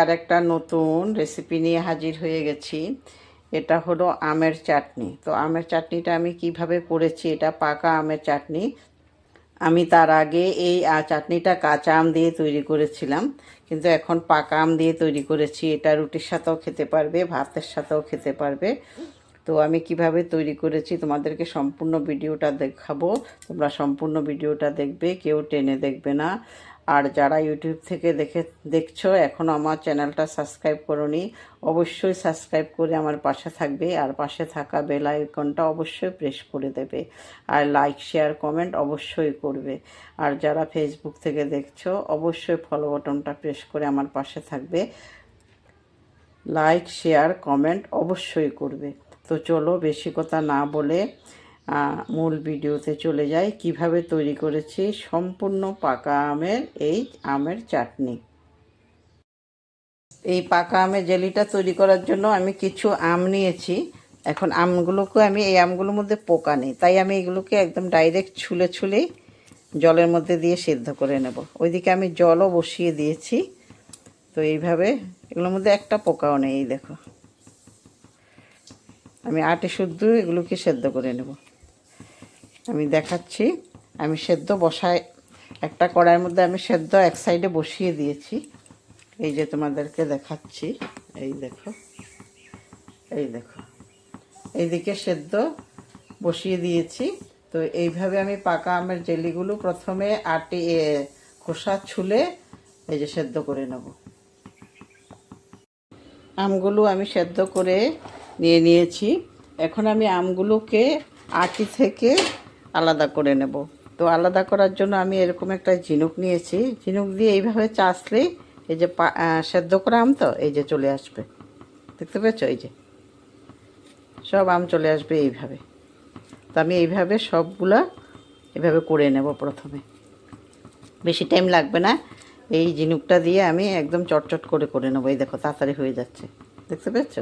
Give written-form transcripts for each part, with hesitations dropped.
আর একটা নতুন রেসিপি নিয়ে হাজির হয়ে গেছি। এটা হলো আমের চাটনি। তো আমের চাটনিটা আমি কিভাবে করেছি, এটা পাকা আমের চাটনি। আমি তার আগে এই চাটনিটা কাঁচা আম দিয়ে তৈরি করেছিলাম, কিন্তু এখন পাকা আম দিয়ে তৈরি করেছি। এটা রুটির সাথেও খেতে পারবে, ভাতের সাথেও খেতে পারবে। তো আমি কিভাবে তৈরি করেছি তোমাদেরকে সম্পূর্ণ ভিডিওটা দেখাবো। তোমরা সম্পূর্ণ ভিডিওটা দেখবে, কেউ টেনে দেখবে না। আর যারা ইউটিউব থেকে দেখছো এখনও আমার চ্যানেলটা সাবস্ক্রাইব করোনি, অবশ্যই সাবস্ক্রাইব করে আমার পাশে থাকবে। আর পাশে থাকা বেল আইকনটা অবশ্যই প্রেস করে দেবে। আর লাইক শেয়ার কমেন্ট অবশ্যই করবে। আর যারা ফেসবুক থেকে দেখছো অবশ্যই ফলো বাটনটা প্রেস করে আমার পাশে থাকবে। লাইক শেয়ার কমেন্ট অবশ্যই করবে। তো চলো বেশি কথা না বলে মূল ভিডিওতে চলে যাই। কিভাবে তৈরি করেছি সম্পূর্ণ পাকা আমের এই আমের চাটনি। এই পাকা আমের জেলিটা তৈরি করার জন্য আমি কিছু আম নিয়েছি। এখন আমগুলোকে এই আমগুলোর মধ্যে পোকা নেই, তাই আমি এগুলোকে একদম ডাইরেক্ট ছুলেই জলের মধ্যে দিয়ে সিদ্ধ করে নেব। ওইদিকে আমি জলও বসিয়ে দিয়েছি। তো এইভাবে এগুলোর মধ্যে একটা পোকাও নেই। এই দেখো, আমি আটে শুদ্ধ এগুলোকে সেদ্ধ করে নেব। আমি দেখাচ্ছি। আমি সেদ্ধ বসায় একটা কড়াইয়ের মধ্যে আমি সেদ্ধ এক সাইডে বসিয়ে দিয়েছি। এই যে তোমাদেরকে দেখাচ্ছি, এই দেখো, এই দেখো, এইদিকে সেদ্ধ বসিয়ে দিয়েছি। তো এইভাবে আমি পাকা আমের জেলিগুলো প্রথমে খোসা ছুলে এই যে সেদ্ধ করে নেব। আমগুলো আমি সেদ্ধ করে নিয়েছি। এখন আমি আমগুলোকে আটি থেকে আলাদা করে নেব। তো আলাদা করার জন্য আমি এরকম একটা ঝিনুক নিয়েছি। ঝিনুক দিয়ে এইভাবে চাষলেই এই যে সেদ্ধ করা আম তো এই যে চলে আসবে। দেখতে পেয়েছো? এই যে সব আম চলে আসবে এইভাবে। তো আমি এইভাবে সবগুলা এভাবে করে নেব প্রথমে। বেশি টাইম লাগবে না। এই ঝিনুকটা দিয়ে আমি একদম চটচট করে নেব। এই দেখো তাড়াতাড়ি হয়ে যাচ্ছে, দেখতে পেয়েছ?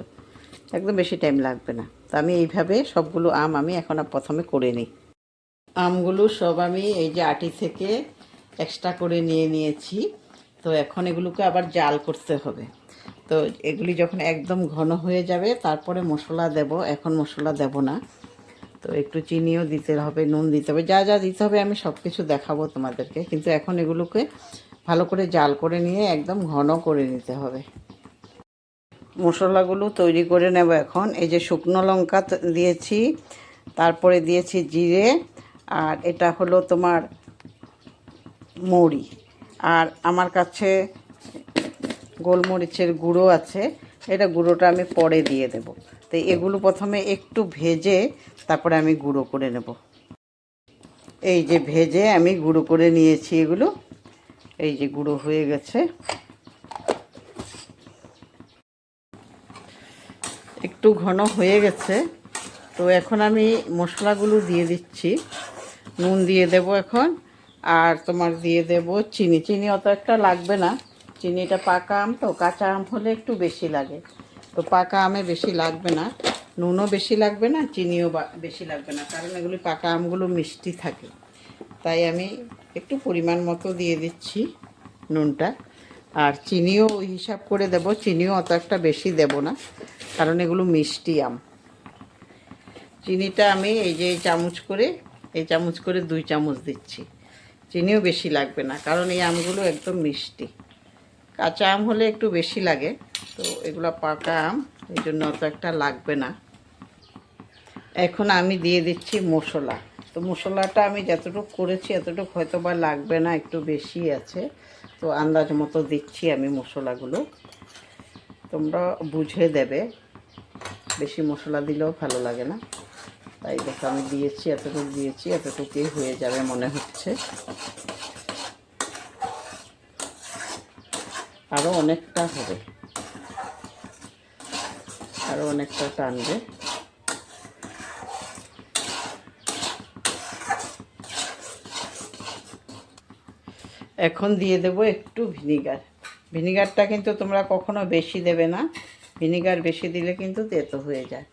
একদম বেশি টাইম লাগবে না। তো আমি এইভাবে সবগুলো আম আমি এখন প্রথমে করে নিই। আমগুলো সব আমি এই যে আটি থেকে এক্সট্রা করে নিয়েছি। তো এখন এগুলোকে আবার জাল করতে হবে। তো এগুলি যখন একদম ঘন হয়ে যাবে তারপরে মশলা দেব। এখন মশলা দেব না। তো একটু চিনিও দিতে হবে, নুন দিতে হবে, যা যা দিতে হবে আমি সব কিছু দেখাবো তোমাদেরকে। কিন্তু এখন এগুলোকে ভালো করে জাল করে নিয়ে একদম ঘন করে নিতে হবে। মশলাগুলো তৈরি করে নেব এখন। এই যে শুকনো লঙ্কা দিয়েছি, তারপরে দিয়েছি জিরে, আর এটা হলো তোমার মৌরি, আর আমার কাছে গোলমরিচের গুঁড়ো আছে। এটা গুঁড়োটা আমি পরে দিয়ে দেব। তো এগুলো প্রথমে একটু ভেজে তারপরে আমি গুঁড়ো করে নেব। এই যে ভেজে আমি গুঁড়ো করে নিয়েছি এগুলো। এই যে গুঁড়ো হয়ে গেছে। একটু ঘন হয়ে গেছে। তো এখন আমি মশলাগুলো দিয়ে দিচ্ছি। নুন দিয়ে দেব এখন, আর তোমার দিয়ে দেব চিনি। চিনি অত একটা লাগবে না, চিনিটা পাকা আম তো, কাঁচা আম হলে একটু বেশি লাগে। তো পাকা আমে বেশি লাগবে না, নুনও বেশি লাগবে না, চিনিও বেশি লাগবে না, কারণ এগুলি পাকা আমগুলো মিষ্টি থাকে। তাই আমি একটু পরিমাণ মতো দিয়ে দিচ্ছি নুনটা। আর চিনিও ওই হিসাব করে দেব, চিনিও অত একটা বেশি দেব না, কারণ এগুলো মিষ্টি আম। চিনিটা আমি এই যে এই চামচ করে 2 চামচ দিচ্ছি। চিনিও বেশি লাগবে না, কারণ এই আমগুলো একদম মিষ্টি। কাঁচা আম হলে একটু বেশি লাগে, তো এগুলো পাকা আম, এই জন্য অত একটা লাগবে না। এখন আমি দিয়ে দিচ্ছি মশলা। তো মশলাটা আমি যতটুকু করেছি এতটুকু হয়তো বা লাগবে না, একটু বেশি আছে। তো আন্দাজ মতো দিচ্ছি আমি মশলাগুলো, তোমরা বুঝে দেবে। বেশি মশলা দিলেও ভালো লাগে না। তাই দেখো আমি দিয়েছি, এতটুকু দিয়েছি, এতটুকুই হয়ে যাবে মনে হচ্ছে। আরও অনেকটা হবে, আরও অনেকটা টানবে। এখন দিয়ে দেব একটু ভিনিগার। ভিনিগারটা কিন্তু তোমরা কখনো বেশি দেবে না, ভিনিগার বেশি দিলে কিন্তু তেতো হয়ে যায়।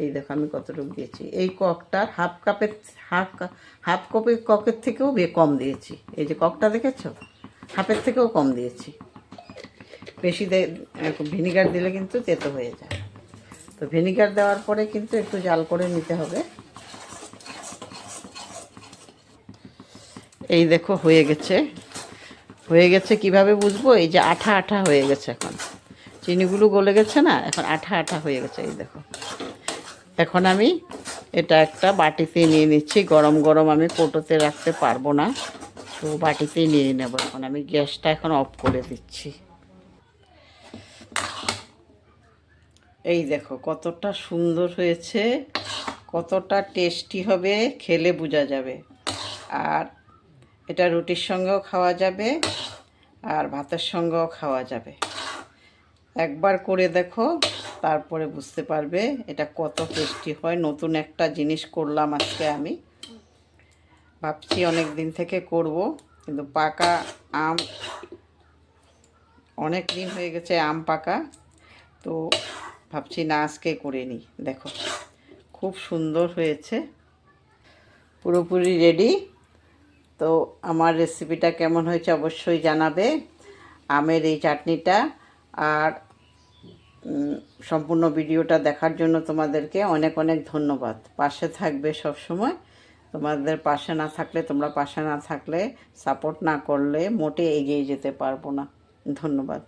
এই দেখো আমি কতটুকু দিয়েছি। এই ককটার হাফ ককের থেকেও কম দিয়েছি। এই যে ককটা দেখেছো, হাফের থেকেও কম দিয়েছি। তো বেশি ভিনিগার দিলে কিন্তু তেতো হয়ে যায়। তো ভিনিগার দেওয়ার পরে কিন্তু একটু জাল করে নিতে হবে। এই দেখো হয়ে গেছে। হয়ে গেছে কিভাবে বুঝবো? এই যে আঠা আঠা হয়ে গেছে, এখন চিনিগুলো গলে গেছে না, এখন আঠা আঠা হয়ে গেছে। এই দেখো, এখন আমি এটা একটা বাটিতে নিয়ে নিচ্ছি। গরম গরম আমি কৌটোতে রাখতে পারবো না, তো বাটিতেই নিয়ে নেব। এখন আমি গ্যাসটা এখন অফ করে দিচ্ছি। এই দেখো কতটা সুন্দর হয়েছে, কতটা টেস্টি হবে, খেলে বোঝা যাবে। আর এটা রুটির সঙ্গেও খাওয়া যাবে, আর ভাতের সঙ্গেও খাওয়া যাবে। একবার করে দেখো, তারপরে বুঝতে পারবে এটা কত টেস্টি হয়। নতুন একটা জিনিস করলাম আজকে আমি, ভাবছি অনেক দিন থেকে করব, কিন্তু পাকা আম অনেক দিন হয়ে গেছে আম পাকা, তো ভাবছি না আজকে করে নিই। দেখো খুব সুন্দর হয়েছে, পুরোপুরি রেডি। তো আমার রেসিপিটা কেমন হয়েছে অবশ্যই জানাবে। আমের এই চাটনিটা। আর সম্পূর্ণ ভিডিওটা দেখার জন্য তোমাদেরকে অনেক অনেক ধন্যবাদ। পাশে থাকবে সব সময়। তোমাদের পাশে না থাকলে, তোমরা পাশে না থাকলে, সাপোর্ট না করলে মোটে এগিয়ে যেতে পারবো না। ধন্যবাদ।